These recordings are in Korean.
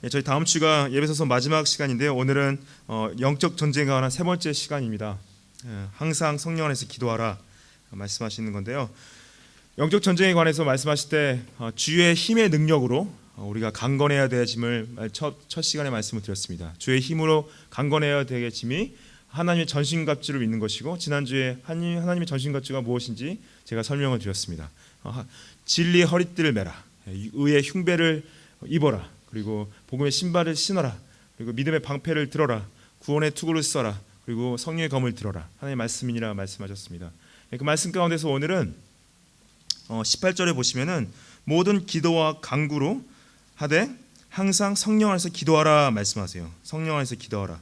저희 다음 주가 예배소서 마지막 시간인데요. 오늘은 영적 전쟁에 관한 세 번째 시간입니다. 항상 성령 안에서 기도하라 말씀하시는 건데요. 영적 전쟁에 관해서 말씀하실 때 주의 힘의 능력으로 우리가 강건해야 될 짐을 첫 시간에 말씀을 드렸습니다. 주의 힘으로 강건해야 될 짐이 하나님의 전신갑주를 믿는 것이고, 지난주에 하나님의 전신갑주가 무엇인지 제가 설명을 드렸습니다. 진리의 허리띠를 매라, 의의 흉배를 입어라, 그리고 복음의 신발을 신어라, 그리고 믿음의 방패를 들어라, 구원의 투구를 써라, 그리고 성령의 검을 들어라. 하나님의 말씀이니라 말씀하셨습니다. 그 말씀 가운데서 오늘은 18절에 보시면은 모든 기도와 간구로 하되 항상 성령 안에서 기도하라 말씀하세요. 성령 안에서 기도하라.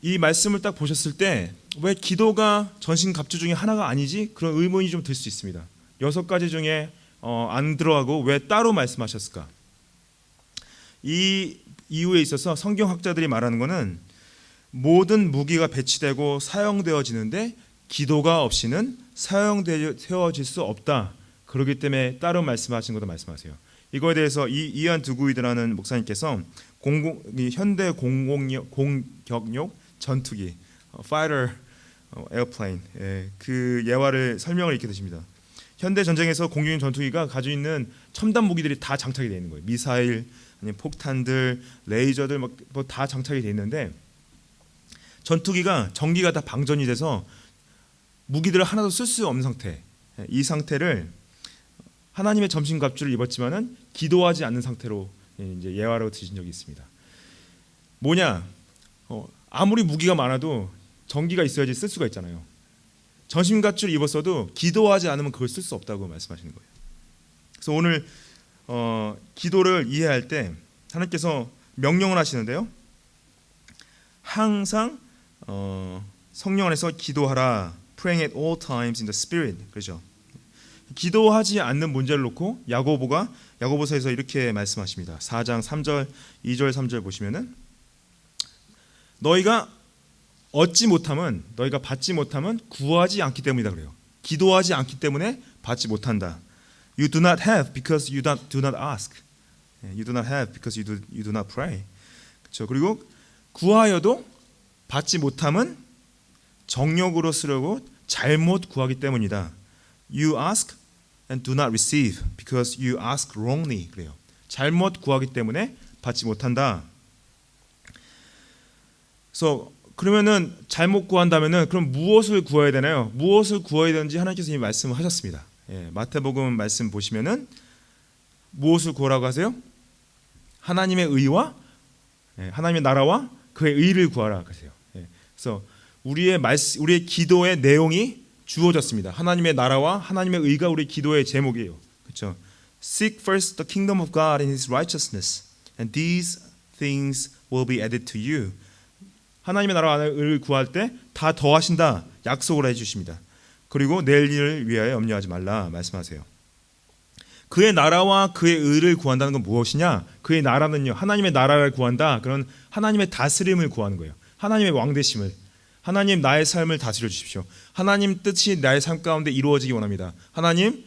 이 말씀을 딱 보셨을 때 왜 기도가 전신갑주 중에 하나가 아니지? 그런 의문이 좀 들 수 있습니다. 6가지 중에 안 들어가고 왜 따로 말씀하셨을까? 이 이유에 있어서 성경학자들이 말하는 것은 모든 무기가 배치되고 사용되어지는데 기도가 없이는 사용되어질 수 없다. 그렇기 때문에 따로 말씀하신 것도 말씀하세요. 이거에 대해서 이안 두구이드라는 목사님께서 현대 공격용 전투기 fighter airplane, 그 예화를 설명을 이렇게 드십니다. 현대 전쟁에서 공격용 전투기가 가지고 있는 첨단 무기들이 다 장착이 되어 있는 거예요. 미사일, 아니면 폭탄들, 레이저들 뭐 다 장착이 되어 있는데, 전투기가 전기가 다 방전이 돼서 무기들을 하나도 쓸 수 없는 상태. 이 상태를 하나님의 전신갑주를 입었지만은 기도하지 않는 상태로 이제 예화로 드신 적이 있습니다. 뭐냐? 아무리 무기가 많아도 전기가 있어야지 쓸 수가 있잖아요. 전신갑주를 입었어도 기도하지 않으면 그걸 쓸 수 없다고 말씀하시는 거예요. 그래서 오늘 기도를 이해할 때 하나님께서 명령을 하시는데요. 항상 성령 안에서 기도하라. Praying at all times in the Spirit. 그렇죠. 기도하지 않는 문제를 놓고 야고보서에서 이렇게 말씀하십니다. 4장 3절, 2절, 3절 보시면은 너희가 받지 못하면 구하지 않기 때문이다 그래요. 기도하지 않기 때문에 받지 못한다. You do not have because you do not ask. You do not have because you do not pray. 그렇죠. 그리고 구하여도 받지 못함은 정욕으로 쓰려고 잘못 구하기 때문이다. You ask and do not receive because you ask wrongly. 그래요. 잘못 구하기 때문에 받지 못한다. 그래서 그러면은 잘못 구한다면은 그럼 무엇을 구해야 되나요? 무엇을 구해야 되는지 하나님께서 이미 말씀을 하셨습니다. 마태복음 말씀 보시면은 무엇을 구하라고 하세요? 하나님의 의와 하나님의 나라와 그의 의를 구하라 하세요. 그래서 우리의 기도의 내용이 주어졌습니다. 하나님의 나라와 하나님의 의가 우리 기도의 제목이에요. 그렇죠? Seek first the kingdom of God and His righteousness, and these things will be added to you. 하나님의 나라와 의를 구할 때 다 더하신다 약속을 해주십니다. 그리고 내일 일을 위하여 염려하지 말라 말씀하세요. 그의 나라와 그의 의를 구한다는 건 무엇이냐? 그의 나라는요, 하나님의 나라를 구한다. 그런 하나님의 다스림을 구하는 거예요. 하나님의 왕되심을, 하나님 나의 삶을 다스려 주십시오. 하나님 뜻이 나의 삶 가운데 이루어지기 원합니다. 하나님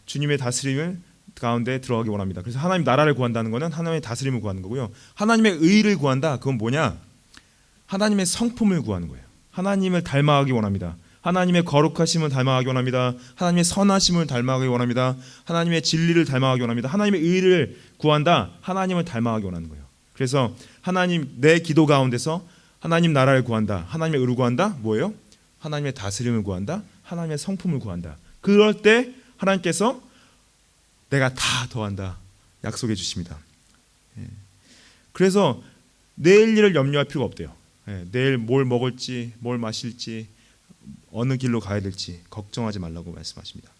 주님의 다스림을 가운데 들어가기 원합니다. 그래서 하나님 나라를 구한다는 것은 하나님의 다스림을 구하는 거고요. 하나님의 의를 구한다. 그건 뭐냐? 하나님의 성품을 구하는 거예요. 하나님을 닮아가기 원합니다. 하나님의 거룩하심을 닮아가기 원합니다. 하나님의 선하심을 닮아가기 원합니다. 하나님의 진리를 닮아가기 원합니다. 하나님의 의를 구한다. 하나님을 닮아가기 원하는 거예요. 그래서 하나님, 내 기도 가운데서 하나님 나라를 구한다. 하나님의 의를 구한다. 뭐예요? 하나님의 다스림을 구한다. 하나님의 성품을 구한다. 그럴 때 하나님께서 내가 다 더한다 약속해 주십니다. 그래서 내일 일을 염려할 필요가 없대요. 내일 뭘 먹을지, 뭘 마실지, 어느 길로 가야 될지 걱정하지 말라고 말씀하십니다.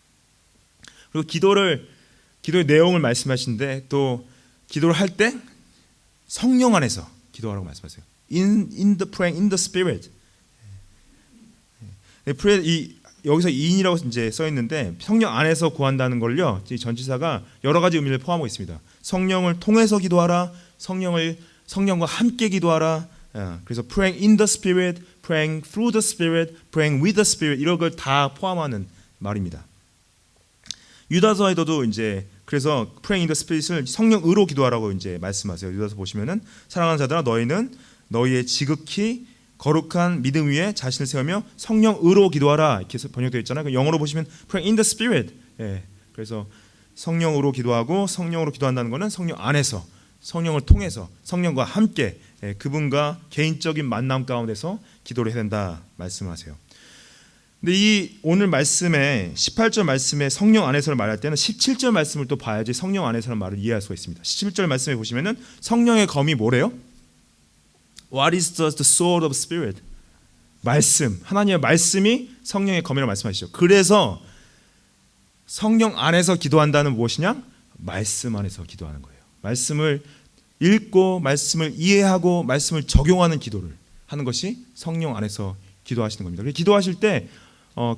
그리고 기도의 내용을 말씀하시는데 또 기도를 할 때 성령 안에서 기도하라고 말씀하세요. In the praying in the Spirit. 여기서 in이라고 이제 써 있는데 성령 안에서 구한다는 걸요. 이 전치사가 여러 가지 의미를 포함하고 있습니다. 성령을 통해서 기도하라, 성령과 함께 기도하라. 그래서 praying in the Spirit, praying through the Spirit, praying with the Spirit 이런 걸 다 포함하는 말입니다. 유다서에도 이제 그래서 praying in the spirit을 성령으로 기도하라고 이제 말씀하세요. 여기서 보시면은 사랑하는 자들아 너희는 너희의 지극히 거룩한 믿음 위에 자신을 세우며 성령으로 기도하라 이렇게 번역되어 있잖아요. 영어로 보시면 praying in the spirit. 그래서 성령으로 기도하고 성령으로 기도한다는 것은 성령 안에서 성령을 통해서 성령과 함께 그분과 개인적인 만남 가운데서 기도를 해야 된다 말씀하세요. 근데 이 오늘 말씀에 18절 말씀에 성령 안에서를 말할 때는 17절 말씀을 또 봐야지 성령 안에서라는 말을 이해할 수가 있습니다. 17절 말씀에 보시면은 성령의 검이 뭐래요? What is the sword of spirit? 말씀. 하나님의 말씀이 성령의 검이라고 말씀하시죠. 그래서 성령 안에서 기도한다는 무엇이냐? 말씀 안에서 기도하는 거예요. 말씀을 읽고 말씀을 이해하고 말씀을 적용하는 기도를 하는 것이 성령 안에서 기도하시는 겁니다. 기도하실 때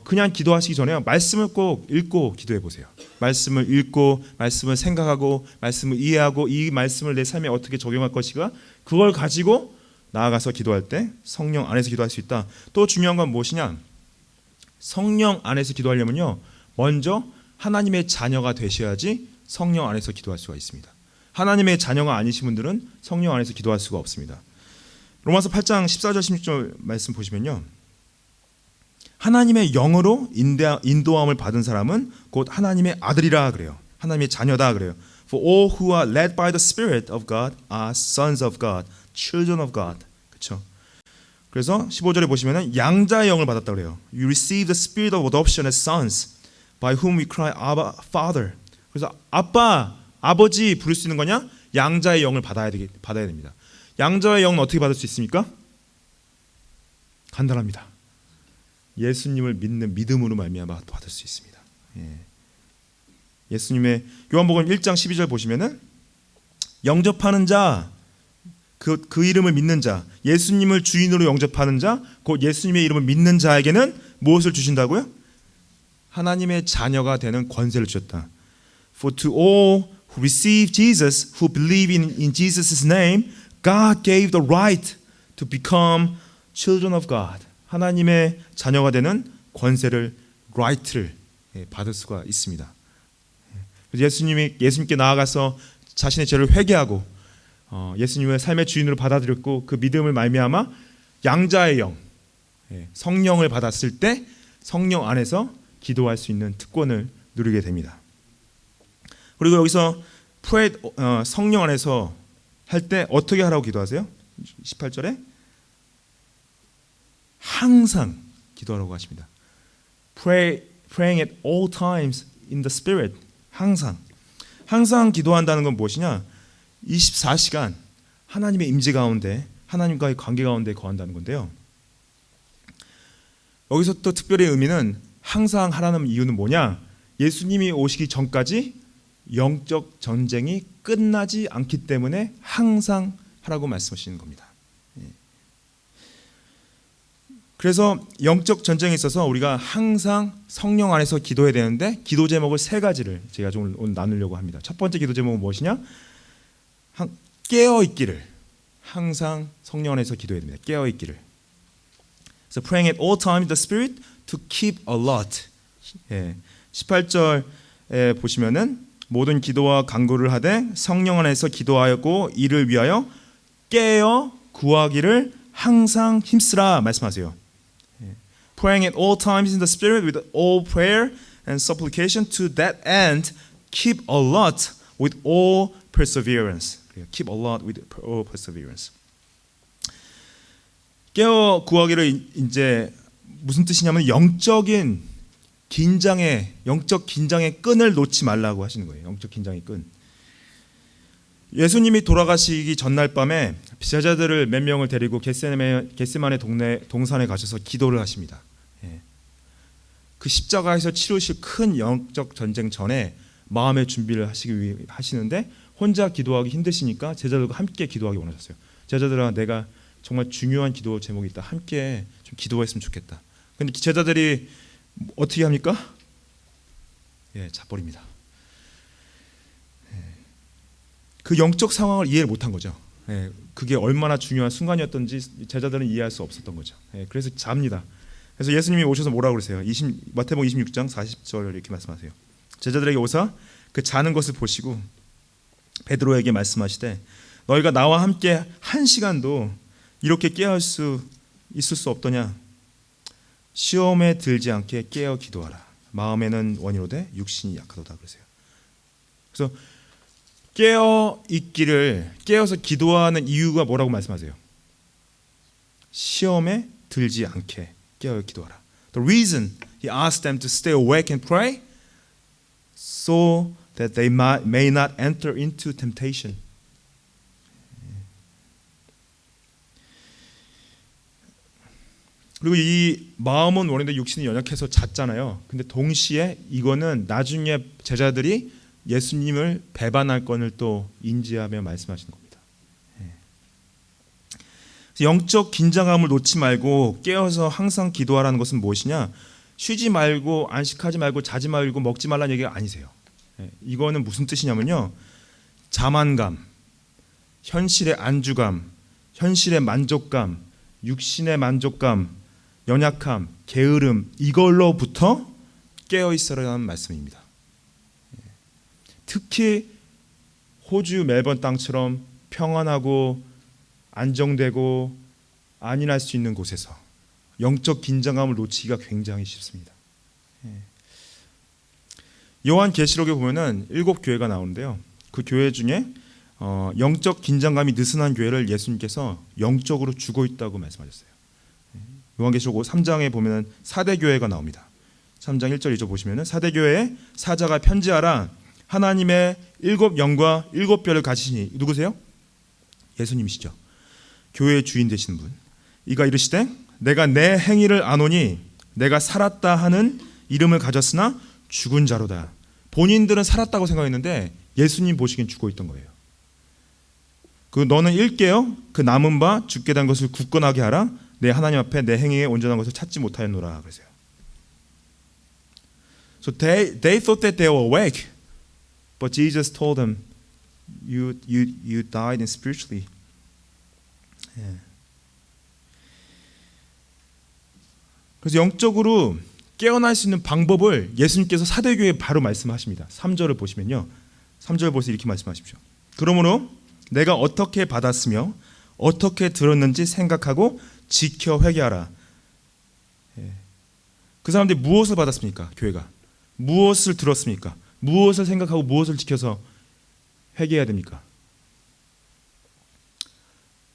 그냥 기도하시기 전에 말씀을 꼭 읽고 기도해 보세요. 말씀을 읽고 말씀을 생각하고 말씀을 이해하고 이 말씀을 내 삶에 어떻게 적용할 것인가 그걸 가지고 나아가서 기도할 때 성령 안에서 기도할 수 있다. 또 중요한 건 무엇이냐? 성령 안에서 기도하려면요 먼저 하나님의 자녀가 되셔야지 성령 안에서 기도할 수가 있습니다. 하나님의 자녀가 아니신 분들은 성령 안에서 기도할 수가 없습니다. 로마서 8장 14절 16절 말씀 보시면요 하나님의 영으로 인도함을 받은 사람은 곧 하나님의 아들이라 그래요. 하나님의 자녀다 그래요. For all who are led by the Spirit of God are sons of God, children of God. 그렇죠? 그래서 15절에 보시면은 양자의 영을 받았다 그래요. You receive the spirit of adoption as sons, by whom we cry, Abba, Father. 그래서 아빠, 아버지 부를 수 있는 거냐? 양자의 영을 받아야 됩니다. 양자의 영은 어떻게 받을 수 있습니까? 간단합니다. 예수님을 믿는 믿음으로 말미암아 받을 수 있습니다. 예수님의 요한복음 1장 12절 보시면은 영접하는 자, 그 이름을 믿는 자, 예수님을 주인으로 영접하는 자, 곧 예수님의 이름을 믿는 자에게는 무엇을 주신다고요? 하나님의 자녀가 되는 권세를 주셨다. For to all who receive Jesus, who believe in Jesus' name, God gave the right to become children of God. 하나님의 자녀가 되는 권세를, right를 받을 수가 있습니다. 예수님께 나아가서 자신의 죄를 회개하고 예수님의 삶의 주인으로 받아들였고 그 믿음을 말미암아 양자의 영, 성령을 받았을 때 성령 안에서 기도할 수 있는 특권을 누리게 됩니다. 그리고 여기서 성령 안에서 할 때 어떻게 하라고 기도하세요? 18절에 항상 기도하라고 하십니다. Praying at all times in the Spirit. 항상 기도한다는 건 무엇이냐? 24시간 하나님의 임재 가운데 하나님과의 관계 가운데 거한다는 건데요. 여기서 또 특별히 의미는 항상 하라는 이유는 뭐냐? 예수님이 오시기 전까지 영적 전쟁이 끝나지 않기 때문에 항상 하라고 말씀하시는 겁니다. 그래서 영적 전쟁에 있어서 우리가 항상 성령 안에서 기도해야 되는데 기도 제목을 세 가지를 제가 좀 오늘 나누려고 합니다. 첫 번째 기도 제목은 무엇이냐? 깨어있기를. 항상 성령 안에서 기도해야 됩니다. 깨어있기를. So praying at all times in the Spirit to keep alert. 18절에 보시면은 모든 기도와 간구를 하되 성령 안에서 기도하였고 이를 위하여 깨어 구하기를 항상 힘쓰라 말씀하세요. Praying at all times in the Spirit with all prayer and supplication to that end keep alert with all perseverance. Keep alert with all perseverance. 깨어 구하기를 이제 무슨 뜻이냐면 영적 긴장의 끈을 놓지 말라고 하시는 거예요. 영적 긴장의 끈. 예수님이 돌아가시기 전날 밤에 제자들을 몇 명을 데리고 겟세마네 동산에 가셔서 기도를 하십니다. 그 십자가에서 치르실 큰 영적 전쟁 전에 마음의 준비를 하시는데 혼자 기도하기 힘드시니까 제자들과 함께 기도하기 원하셨어요. 제자들아, 내가 정말 중요한 기도 제목이 있다. 함께 좀 기도했으면 좋겠다. 근데 제자들이 어떻게 합니까? 자버립니다. 그 영적 상황을 이해를 못한 거죠. 그게 얼마나 중요한 순간이었던지 제자들은 이해할 수 없었던 거죠. 그래서 잡니다. 그래서 예수님이 오셔서 뭐라고 그러세요? 마태복음 26장 40절 이렇게 말씀하세요. 제자들에게 오사 그 자는 것을 보시고 베드로에게 말씀하시되 너희가 나와 함께 한 시간도 이렇게 깨어 있을 수 없더냐. 시험에 들지 않게 깨어 기도하라. 마음에는 원이로되 육신이 약하도다 그러세요. 그래서 깨어 있기를, 깨어서 기도하는 이유가 뭐라고 말씀하세요? 시험에 들지 않게 깨어 기도하라. The reason he asked them to stay awake and pray so that they may not enter into temptation. 그리고 이 마음은 원인데 육신이 연약해서 잤잖아요. 근데 동시에 이거는 나중에 제자들이 예수님을 배반할 건을 또 인지하며 말씀하시는 겁니다. 영적 긴장감을 놓지 말고 깨어서 항상 기도하라는 것은 무엇이냐? 쉬지 말고 안식하지 말고 자지 말고 먹지 말라는 얘기가 아니세요. 이거는 무슨 뜻이냐면요, 자만감, 현실의 안주감, 현실의 만족감, 육신의 만족감, 연약함, 게으름, 이걸로부터 깨어 있어라는 말씀입니다. 특히 호주 멜번 땅처럼 평안하고 안정되고 안일할 수 있는 곳에서 영적 긴장감을 놓치기가 굉장히 쉽습니다. 요한계시록에 보면은 7교회가 나오는데요. 그 교회 중에 영적 긴장감이 느슨한 교회를 예수님께서 영적으로 주고 있다고 말씀하셨어요. 요한계시록 3장에 보면은 사대교회가 나옵니다. 3장 1절 2절 보시면은 사대교회에 사자가 편지하라. 하나님의 7영과 7뼈를 가지시니, 누구세요? 예수님이시죠. 교회의 주인 되시는 분. 이가 이르시되 내가 내 행위를 아노니 내가 살았다 하는 이름을 가졌으나 죽은 자로다. 본인들은 살았다고 생각했는데 예수님 보시기엔 죽어 있던 거예요. 그 너는 일깨어 그 남은 바 죽게 된 것을 굳건하게 하라. 내 하나님 앞에 내 행위에 온전한 것을 찾지 못하였노라 그러세요. So they thought that they were awake, but Jesus told them, you died spiritually. 그래서 영적으로 깨어날 수 있는 방법을 예수님께서 사대교회에 바로 말씀하십니다. 3절을 보시면요, 3절 보시면 이렇게 말씀하십시오. 그러므로 내가 어떻게 받았으며 어떻게 들었는지 생각하고 지켜 회개하라. 그 사람들이 무엇을 받았습니까? 교회가 무엇을 들었습니까? 무엇을 생각하고 무엇을 지켜서 회개해야 됩니까?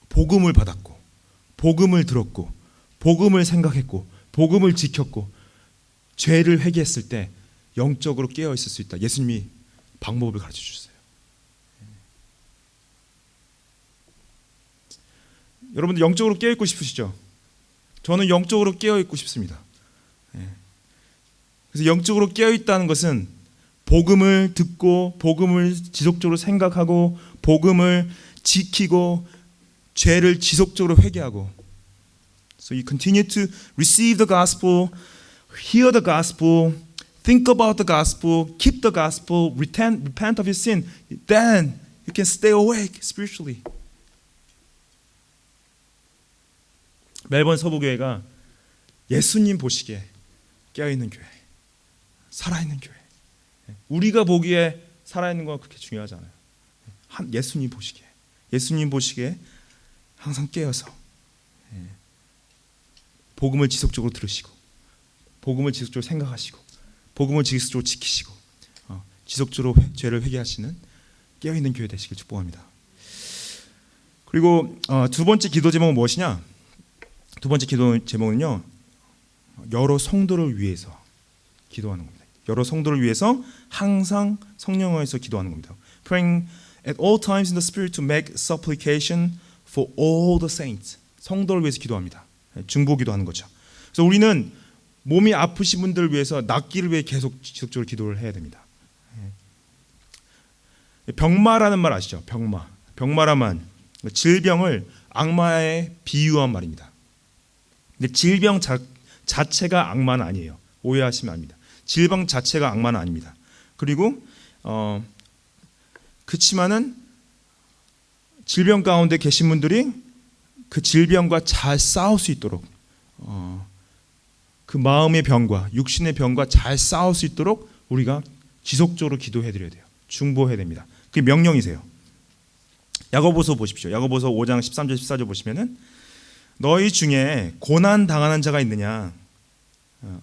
복음을 받았고, 복음을 들었고, 복음을 생각했고, 복음을 지켰고, 죄를 회개했을 때 영적으로 깨어 있을 수 있다. 예수님이 방법을 가르쳐 주셨어요. 여러분들 영적으로 깨어 있고 싶으시죠? 저는 영적으로 깨어 있고 싶습니다. 그래서 영적으로 깨어 있다는 것은 복음을 듣고, 복음을 지속적으로 생각하고, 복음을 지키고, 죄를 지속적으로 회개하고. So you continue to receive the gospel, hear the gospel, think about the gospel, keep the gospel, repent of your sin. Then you can stay awake spiritually. 멜번 서부교회가 예수님 보시기에 깨어있는 교회, 살아있는 교회. 우리가 보기에 살아있는 건 그렇게 중요하지 않아요. 예수님 보시기에 항상 깨어서 복음을 지속적으로 들으시고, 복음을 지속적으로 생각하시고, 복음을 지속적으로 지키시고, 지속적으로 죄를 회개하시는 깨어있는 교회 되시길 축복합니다. 그리고 두 번째 기도 제목은 무엇이냐? 두 번째 기도 제목은요, 여러 성도를 위해서 기도하는 겁니다. 여러 성도를 위해서 항상 성령 안에서 기도하는 겁니다. Praying at all times in the Spirit to make supplication for all the saints. 성도를 위해서 기도합니다. 중보 기도하는 거죠. 그래서 우리는 몸이 아프신 분들을 위해서 낫기를 위해 계속 지속적으로 기도를 해야 됩니다. 병마라는 말 아시죠? 병마라만 질병을 악마에 비유한 말입니다. 근데 질병 자체가 악마는 아니에요. 오해하시면 안 됩니다. 질병 자체가 악마는 아닙니다. 그리고 그치만은 질병 가운데 계신 분들이 그 질병과 잘 싸울 수 있도록, 그 마음의 병과 육신의 병과 잘 싸울 수 있도록 우리가 지속적으로 기도해 드려야 돼요. 중보해야 됩니다. 그게 명령이세요. 야고보서 보십시오. 야고보서 5장 13절 14절 보시면은 너희 중에 고난 당하는 자가 있느냐,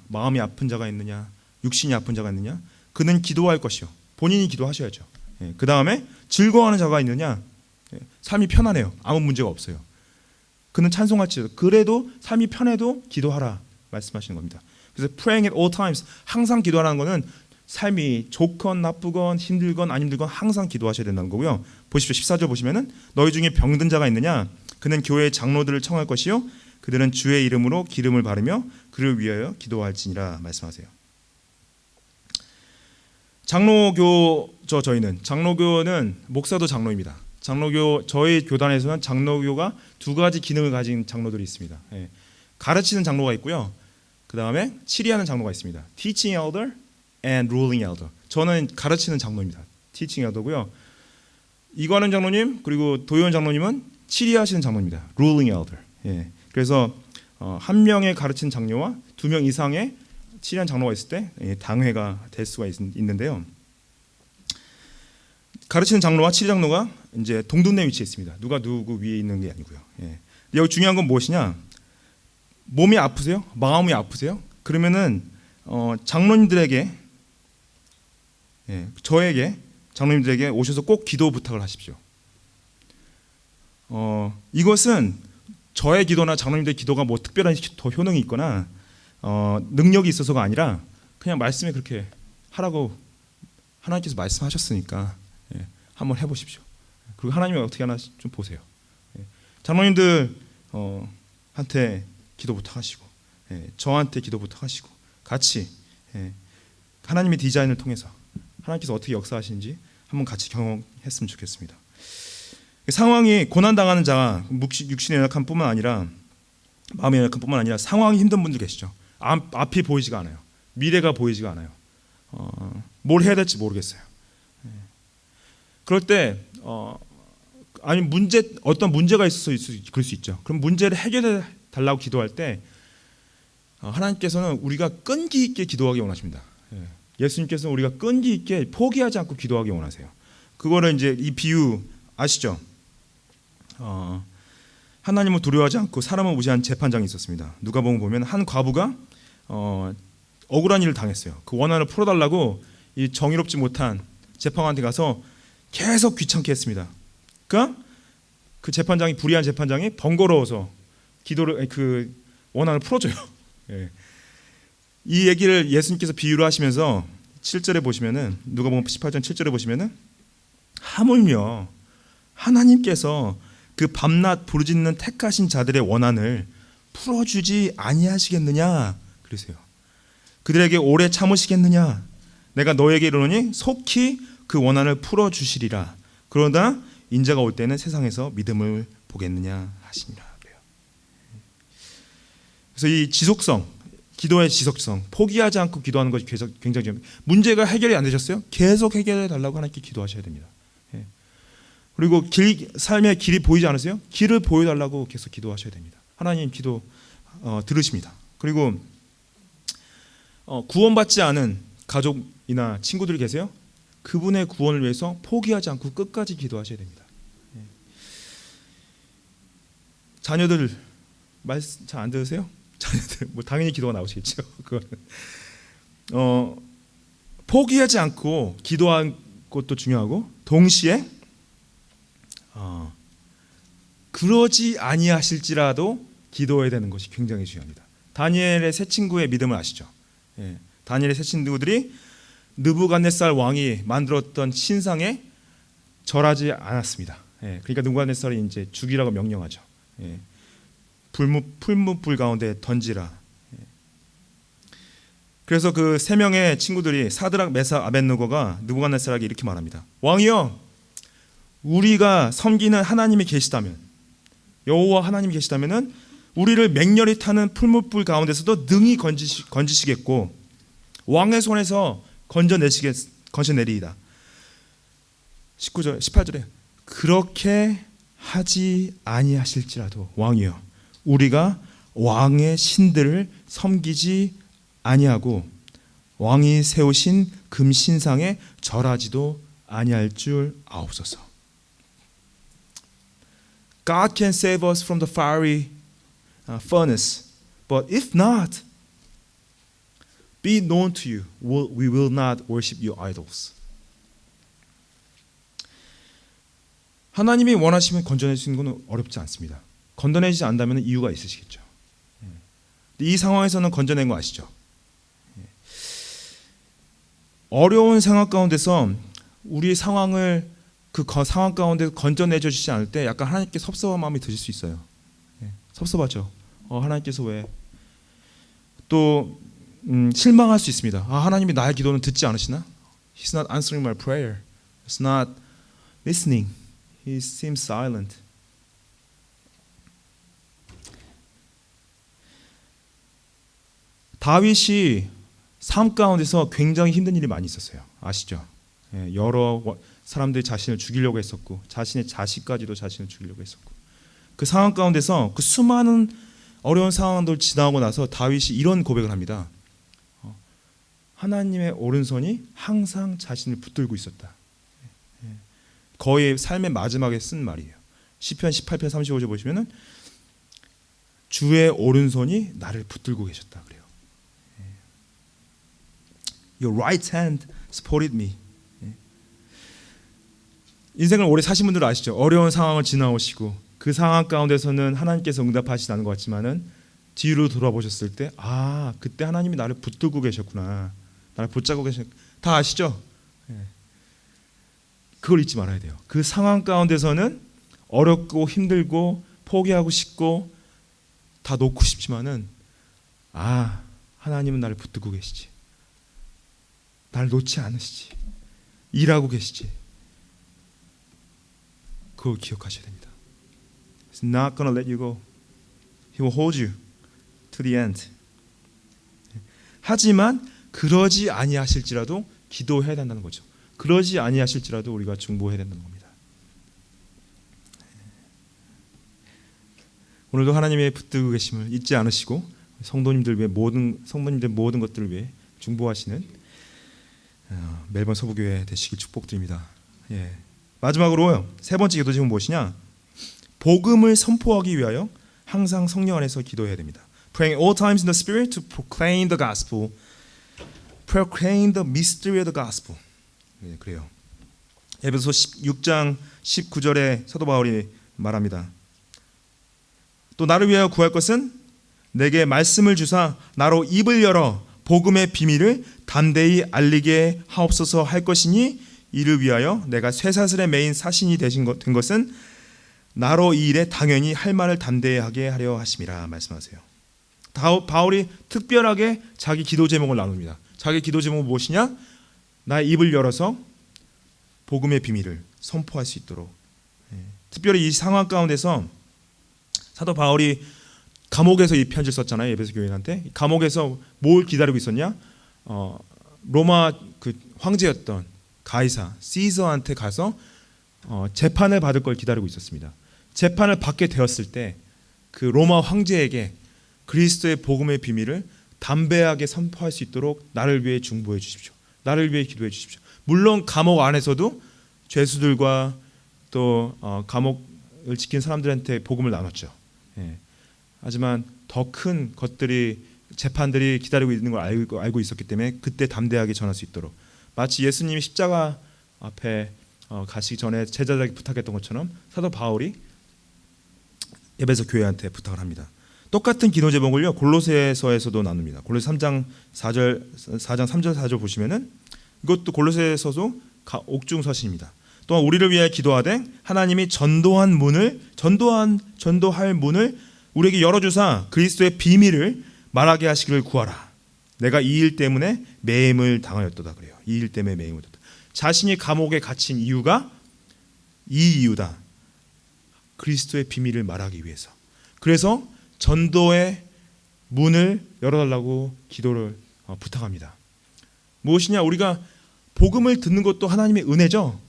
마음이 아픈 자가 있느냐, 육신이 아픈 자가 있느냐, 그는 기도할 것이요. 본인이 기도하셔야죠. 그 다음에 즐거워하는 자가 있느냐, 삶이 편안해요. 아무 문제가 없어요. 그는 찬송할지라도 그래도 삶이 편해도 기도하라 말씀하시는 겁니다. 그래서 praying at all times, 항상 기도하라는 것은 삶이 좋건 나쁘건 힘들건 안 힘들건 항상 기도하셔야 된다는 거고요. 보십시오. 14절 보시면은 너희 중에 병든 자가 있느냐, 그는 교회의 장로들을 청할 것이요 그들은 주의 이름으로 기름을 바르며 그를 위하여 기도할지니라 말씀하세요. 장로교죠. 저희는 장로교는 목사도 장로입니다. 장로교 저희 교단에서는 장로교가 두 가지 기능을 가진 장로들이 있습니다. 가르치는 장로가 있고요. 그 다음에 치리하는 장로가 있습니다. Teaching elder and ruling elder. 저는 가르치는 장로입니다. Teaching elder고요. 이관원 장로님 그리고 도현 장로님은 치리하시는 장로입니다. Ruling elder. 그래서 한 명의 가르치는 장로와 두 명 이상의 치리한 장로가 있을 때 당회가 될 수가 있는데요. 가르치는 장로와 치리 장로가 이제 동등된 위치에 있습니다. 누가 누구 위에 있는 게 아니고요. 여기 중요한 건 무엇이냐? 몸이 아프세요? 마음이 아프세요? 그러면은 장로님들에게 저에게 장로님들에게 오셔서 꼭 기도 부탁을 하십시오. 이것은 저의 기도나 장로님들의 기도가 뭐 특별한 더 효능이 있거나 능력이 있어서가 아니라 그냥 말씀에 그렇게 하라고 하나님께서 말씀하셨으니까 한번 해보십시오. 그리고 하나님이 어떻게 하나 좀 보세요. 장로님들 한테 기도 부탁하시고 저한테 기도 부탁하시고 같이 하나님의 디자인을 통해서 하나님께서 어떻게 역사하시는지 한번 같이 경험했으면 좋겠습니다. 상황이 고난당하는 자, 육신의 연약함 뿐만 아니라 마음의 연약함 뿐만 아니라 상황이 힘든 분들 계시죠. 앞이 보이지가 않아요. 미래가 보이지가 않아요. 뭘 해야 될지 모르겠어요. 그럴 때 아니 어떤 문제가 있어서 그럴 수 있죠. 그럼 문제를 해결해 달라고 기도할 때 하나님께서는 우리가 끈기 있게 기도하기 원하십니다. 예수님께서는 우리가 끈기 있게 포기하지 않고 기도하기 원하세요. 그거를 이제 이 비유 아시죠? 하나님을 두려워하지 않고 사람을 무시한 재판장이 있었습니다. 누가복음 보면 한 과부가 억울한 일을 당했어요. 그 원한을 풀어달라고 이 정의롭지 못한 재판관한테 가서 계속 귀찮게 했습니다. 그러니까 그 재판장이 불의한 재판장이 번거로워서 기도를 그 원한을 풀어줘요. 이 얘기를 예수님께서 비유로 하시면서 7절에 보시면은 누가복음 18장 7절에 보시면은 하물며 하나님께서 그 밤낮 부르짖는 택하신 자들의 원한을 풀어주지 아니하시겠느냐 그러세요. 그들에게 오래 참으시겠느냐? 내가 너에게 이르노니 속히 그 원한을 풀어주시리라. 그러나 인자가 올 때는 세상에서 믿음을 보겠느냐 하시니라. 그래요. 그래서 이 지속성, 기도의 지속성, 포기하지 않고 기도하는 것이 굉장히 중요합니다. 문제가 해결이 안 되셨어요? 계속 해결해 달라고 하나님께 기도하셔야 됩니다. 그리고 삶의 길이 보이지 않으세요? 길을 보여달라고 계속 기도하셔야 됩니다. 하나님 기도 들으십니다. 그리고 구원받지 않은 가족이나 친구들이 계세요? 그분의 구원을 위해서 포기하지 않고 끝까지 기도하셔야 됩니다. 자녀들 말씀 잘 안 들으세요? 자녀들 뭐 당연히 기도가 나오시겠죠. 그거는 포기하지 않고 기도한 것도 중요하고 동시에 그러지 아니하실지라도 기도해야 되는 것이 굉장히 중요합니다. 다니엘의 세 친구의 믿음을 아시죠? 다니엘의 세 친구들이 느부갓네살 왕이 만들었던 신상에 절하지 않았습니다. 그러니까 느부갓네살이 이제 죽이라고 명령하죠. 풀무불 가운데 던지라. 그래서 그 세 명의 친구들이 사드락, 메삭, 아벳느고가 느부갓네살에게 이렇게 말합니다. 왕이여, 우리가 섬기는 하나님이 계시다면, 여호와 하나님이 계시다면은 우리를 맹렬히 타는 풀무불 가운데서도 능히 건지시겠고 왕의 손에서 건져내리이다. 19절, 18절에 그렇게 하지 아니하실지라도 왕이여, 우리가 왕의 신들을 섬기지 아니하고 왕이 세우신 금신상에 절하지도 아니할 줄 아옵소서. God can save us from the fiery furnace, but if not, be known to you, we will not worship your idols. 하나님이 원하시면 건져내시는 건 어렵지 않습니다. 건져내지 않다면 이유가 있으시겠죠. 이 상황에서는 건져낸 거 아시죠? 어려운 상황 가운데서 우리 상황을 그 상황 가운데 건져내줘 주시지 않을 때 약간 하나님께 섭섭한 마음이 드실 수 있어요. 섭섭하죠. 하나님께서 왜? 또 실망할 수 있습니다. 하나님이 나의 기도는 듣지 않으시나? He's not answering my prayer. He's not listening. He seems silent. 다윗이 삶 가운데서 굉장히 힘든 일이 많이 있었어요. 아시죠? 여러 사람들이 자신을 죽이려고 했었고 자신의 자식까지도 자신을 죽이려고 했었고 그 상황 가운데서 그 수많은 어려운 상황들 지나고 나서 다윗이 이런 고백을 합니다. 하나님의 오른손이 항상 자신을 붙들고 있었다. 거의 삶의 마지막에 쓴 말이에요. 시편 18편 35절 보시면은 주의 오른손이 나를 붙들고 계셨다 그래요. Your right hand supported me. 인생을 오래 사신 분들 아시죠? 어려운 상황을 지나오시고 그 상황 가운데서는 하나님께서 응답하시지 않은 것 같지만은 뒤로 돌아보셨을 때 그때 하나님이 나를 붙들고 계셨구나. 나를 붙잡고 계셨. 다 아시죠? 그걸 잊지 말아야 돼요. 그 상황 가운데서는 어렵고 힘들고 포기하고 싶고 다 놓고 싶지만은 하나님은 나를 붙들고 계시지. 나를 놓지 않으시지. 일하고 계시지. 그걸 기억하셔야 됩니다. He's not gonna let you go. He will hold you to the end. 하지만 그러지 아니하실지라도 기도해야 된다는 거죠. 그러지 아니하실지라도 우리가 중보해야 된다는 겁니다. 오늘도 하나님의 붙들고 계심을 잊지 않으시고 성도님들 위해 성도님들 모든 것들을 위해 중보하시는 멜번 서부교회 되시길 축복드립니다. 마지막으로 세 번째 기도 제목은 무엇이냐? 복음을 선포하기 위하여 항상 성령 안에서 기도해야 됩니다. Praying all times in the Spirit to proclaim the gospel, proclaim the mystery of the gospel. 그래요. 에베소 6장 19절에 사도 바울이 말합니다. 또 나를 위하여 구할 것은 내게 말씀을 주사 나로 입을 열어 복음의 비밀을 담대히 알리게 하옵소서 할 것이니 이를 위하여 내가 쇠사슬에 매인 사신이 된 것은 나로 이 일에 당연히 할 말을 담대하게 하려 하심이라 말씀하세요. 바울이 특별하게 자기 기도 제목을 나눕니다. 자기 기도 제목은 무엇이냐? 나의 입을 열어서 복음의 비밀을 선포할 수 있도록. 특별히 이 상황 가운데서 사도 바울이 감옥에서 이 편지를 썼잖아요. 에베소 교인한테. 감옥에서 뭘 기다리고 있었냐? 로마 그 황제였던 가이사 시저한테 가서 재판을 받을 걸 기다리고 있었습니다. 재판을 받게 되었을 때 그 로마 황제에게 그리스도의 복음의 비밀을 담대하게 선포할 수 있도록 나를 위해 중보해 주십시오. 나를 위해 기도해 주십시오. 물론 감옥 안에서도 죄수들과 또 감옥을 지킨 사람들한테 복음을 나눴죠. 하지만 더 큰 것들이 재판들이 기다리고 있는 걸 알고 있었기 때문에 그때 담대하게 전할 수 있도록 마치 예수님이 십자가 앞에 가시기 전에 제자들에게 부탁했던 것처럼 사도 바울이 에베소 교회한테 부탁을 합니다. 똑같은 기도 제목을요 골로새서에서도 나눕니다. 골로새 3장 3절 4절 보시면은 이것도 골로새서도 옥중서신입니다. 또한 우리를 위해 기도하되 하나님이 전도할 문을 우리에게 열어주사 그리스도의 비밀을 말하게 하시기를 구하라. 내가 이 일 때문에 매임을 당하였도다 그래요. 이 일 때문에 매임을 당하였다. 자신이 감옥에 갇힌 이유가 이 이유다. 그리스도의 비밀을 말하기 위해서. 그래서 전도의 문을 열어달라고 기도를 부탁합니다. 무엇이냐? 우리가 복음을 듣는 것도 하나님의 은혜죠.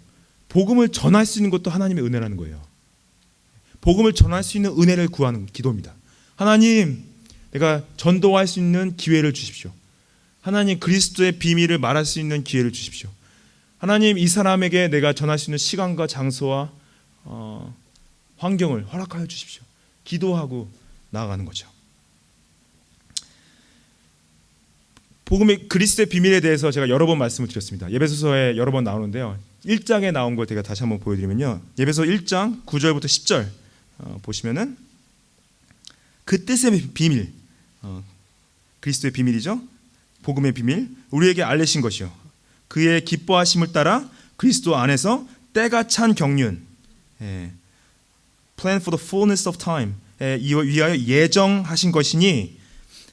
복음을 전할 수 있는 것도 하나님의 은혜라는 거예요. 복음을 전할 수 있는 은혜를 구하는 기도입니다. 하나님, 내가 전도할 수 있는 기회를 주십시오. 하나님, 그리스도의 비밀을 말할 수 있는 기회를 주십시오. 하나님, 이 사람에게 내가 전할 수 있는 시간과 장소와 환경을 허락하여 주십시오. 기도하고 나아가는 거죠. 복음의 그리스도의 비밀에 대해서 제가 여러 번 말씀을 드렸습니다. 예배소서에 여러 번 나오는데요. 1장에 나온 걸 제가 다시 한번 보여드리면요. 예배소 1장 9절부터 10절 보시면은 그 뜻의 비밀, 그리스도의 비밀이죠. 복음의 비밀, 우리에게 알리신 것이요. 그의 기뻐하심을 따라 그리스도 안에서 때가 찬 경륜, plan for the fullness of time, 위하여 예정하신 것이니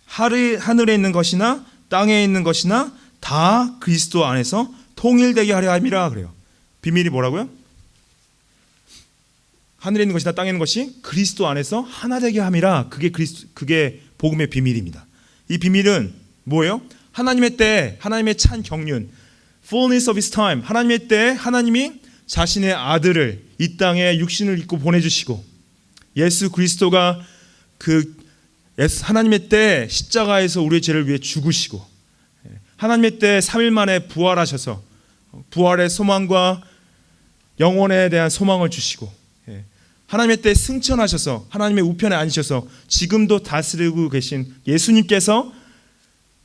하늘에 있는 것이나 땅에 있는 것이나 다 그리스도 안에서 통일되게 하려 함이라 그래요. 비밀이 뭐라고요? 하늘에 있는 것이나 땅에 있는 것이 그리스도 안에서 하나 되게 함이라. 그게 복음의 비밀입니다. 이 비밀은 뭐예요? 하나님의 때, 하나님의 찬 경륜, fullness of his time, 하나님의 때 하나님이 자신의 아들을 이 땅에 육신을 입고 보내주시고 예수 그리스도가 하나님의 때 십자가에서 우리의 죄를 위해 죽으시고 하나님의 때 3일 만에 부활하셔서 부활의 소망과 영혼에 대한 소망을 주시고 하나님의 때 승천하셔서 하나님의 우편에 앉으셔서 지금도 다스리고 계신 예수님께서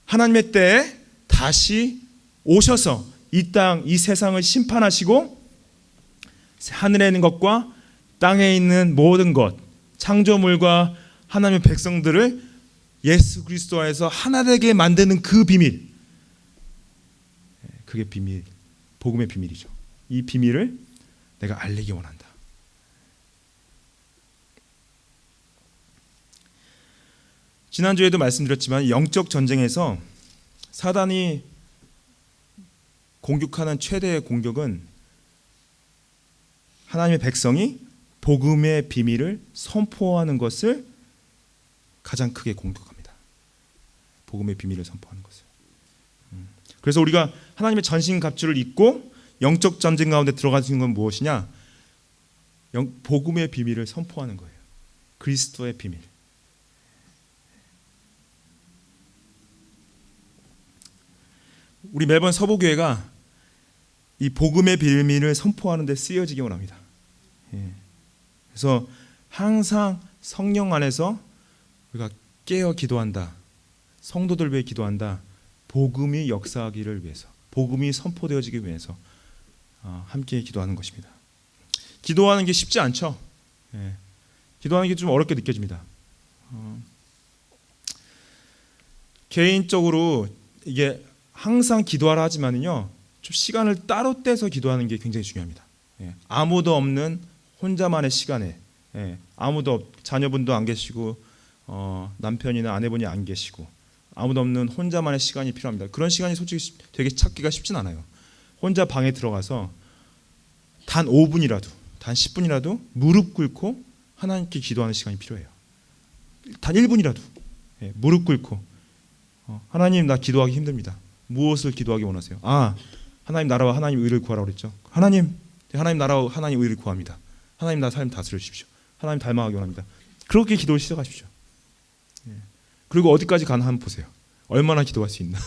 하나님의 때에 다시 오셔서 이 땅, 이 세상을 심판하시고 하늘에 있는 것과 땅에 있는 모든 것, 창조물과 하나님의 백성들을 예수 그리스도 안에서 하나 되게 만드는 그 비밀, 그게 비밀, 복음의 비밀이죠. 이 비밀을 내가 알리기 원한다. 지난주에도 말씀드렸지만 영적 전쟁에서 사단이 공격하는 최대의 공격은 하나님의 백성이 복음의 비밀을 선포하는 것을 가장 크게 공격합니다. 복음의 비밀을 선포하는 것을. 그래서 우리가 하나님의 전신갑주를 입고 영적 전쟁 가운데 들어가는 건 무엇이냐? 복음의 비밀을 선포하는 거예요. 그리스도의 비밀. 우리 매번 서보교회가 이 복음의 비밀을 선포하는 데 쓰여지기 원합니다. 그래서 항상 성령 안에서 우리가 깨어 기도한다. 성도들 위해 기도한다. 복음이 역사하기를 위해서, 복음이 선포되어지기 위해서 함께 기도하는 것입니다. 기도하는 게 쉽지 않죠. 기도하는 게 좀 어렵게 느껴집니다. 개인적으로 이게 항상 기도하라 하지만은요, 좀 시간을 따로 떼서 기도하는 게 굉장히 중요합니다. 아무도 없는 혼자만의 시간에, 자녀분도 안 계시고 남편이나 아내분이 안 계시고 아무도 없는 혼자만의 시간이 필요합니다. 그런 시간이 솔직히 되게 찾기가 쉽진 않아요. 혼자 방에 들어가서 단 5분이라도, 단 10분이라도 무릎 꿇고 하나님께 기도하는 시간이 필요해요. 단 1분이라도 무릎 꿇고 하나님, 나 기도하기 힘듭니다. 무엇을 기도하기 원하세요? 하나님 나라와 하나님 의를 구하라고 그랬죠. 하나님 나라와 하나님 의를 구합니다. 하나님 나 삶 다스려 주십시오. 하나님 닮아가기 원합니다. 그렇게 기도를 시작하십시오. 그리고 어디까지 가나 한번 보세요. 얼마나 기도할 수 있나.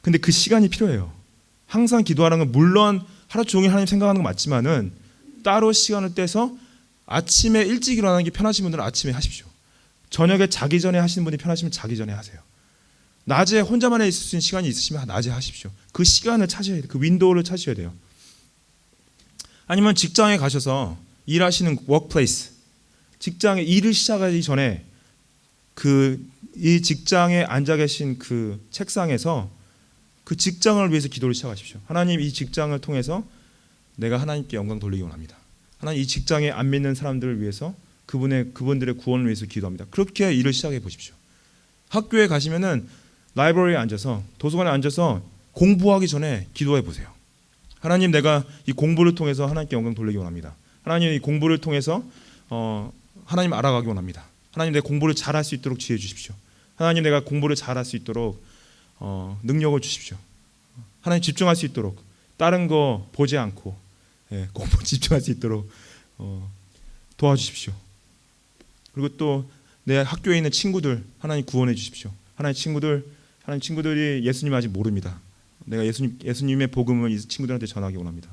근데 그 시간이 필요해요. 항상 기도하는 건 물론 하루 종일 하나님 생각하는 건 맞지만은 따로 시간을 떼서 아침에 일찍 일어나는 게 편하신 분들은 아침에 하십시오. 저녁에 자기 전에 하시는 분이 편하시면 자기 전에 하세요. 낮에 혼자만 있을 수 있는 시간이 있으시면 낮에 하십시오. 그 시간을 찾으셔야 돼요. 그 윈도우를 찾으셔야 돼요. 아니면 직장에 가셔서 일하시는 워크플레이스, 직장에 일을 시작하기 전에 이 직장에 앉아 계신 그 책상에서 그 직장을 위해서 기도를 시작하십시오. 하나님, 이 직장을 통해서 내가 하나님께 영광 돌리기 원합니다. 하나님, 이 직장에 안 믿는 사람들을 위해서 그분들의 구원을 위해서 기도합니다. 그렇게 일을 시작해 보십시오. 학교에 가시면은 라이브러리에 앉아서, 도서관에 앉아서 공부하기 전에 기도해 보세요. 하나님, 내가 이 공부를 통해서 하나님께 영광 돌리기 원합니다. 하나님, 이 공부를 통해서 하나님 알아가기 원합니다. 하나님, 내 공부를 잘할 수 있도록 지혜 주십시오. 하나님, 내가 공부를 잘할 수 있도록 능력을 주십시오. 하나님, 집중할 수 있도록 다른 거 보지 않고 공부 집중할 수 있도록 도와주십시오. 그리고 또 내 학교에 있는 친구들 하나님 구원해 주십시오. 하나님 친구들이 예수님 아직 모릅니다. 내가 예수님의 복음을 이 친구들한테 전하기 원합니다.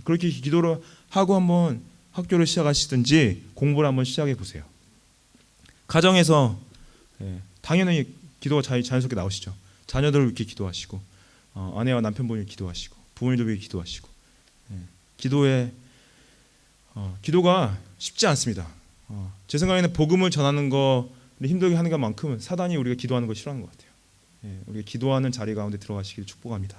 그렇게 기도를 하고 한번 학교를 시작하시든지 공부를 한번 시작해 보세요. 가정에서 당연히 기도가 자연스럽게 나오시죠. 자녀들을 위해 기도하시고 아내와 남편분을 기도하시고 부모님들 위해 기도하시고 기도가 쉽지 않습니다. 제 생각에는 복음을 전하는 거 힘들게 하는 것만큼은 사단이 우리가 기도하는 거 싫어하는 것 같아요. 우리가 기도하는 자리 가운데 들어가시길 축복합니다.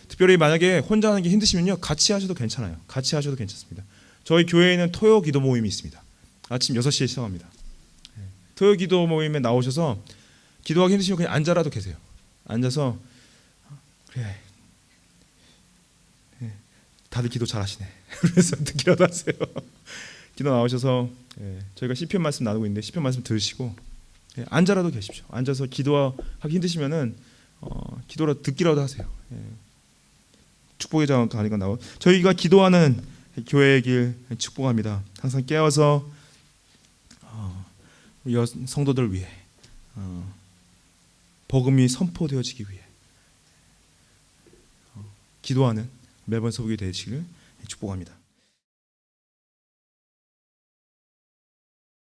특별히 만약에 혼자 하는 게 힘드시면요, 같이 하셔도 괜찮아요. 같이 하셔도 괜찮습니다. 저희 교회에는 토요 기도 모임이 있습니다. 아침 6시에 시작합니다. 토요 기도 모임에 나오셔서 기도하기 힘드시면 그냥 앉아라도 계세요. 앉아서 그래, 다들 기도 잘하시네. 그래서 듣기라도 하세요. 기도 나오셔서 저희가 시편 말씀 나누고 있는데 시편 말씀 들으시고 앉아라도 계십시오. 앉아서 기도하기 힘드시면은 기도라도 듣기라도 하세요. 축복의 장 가니까 나오. 저희가 기도하는 교회이길 축복합니다. 항상 깨어서 우리 성도들 위해 복음이 선포되어지기 위해 기도하는 매번 서복이 되시길 축복합니다.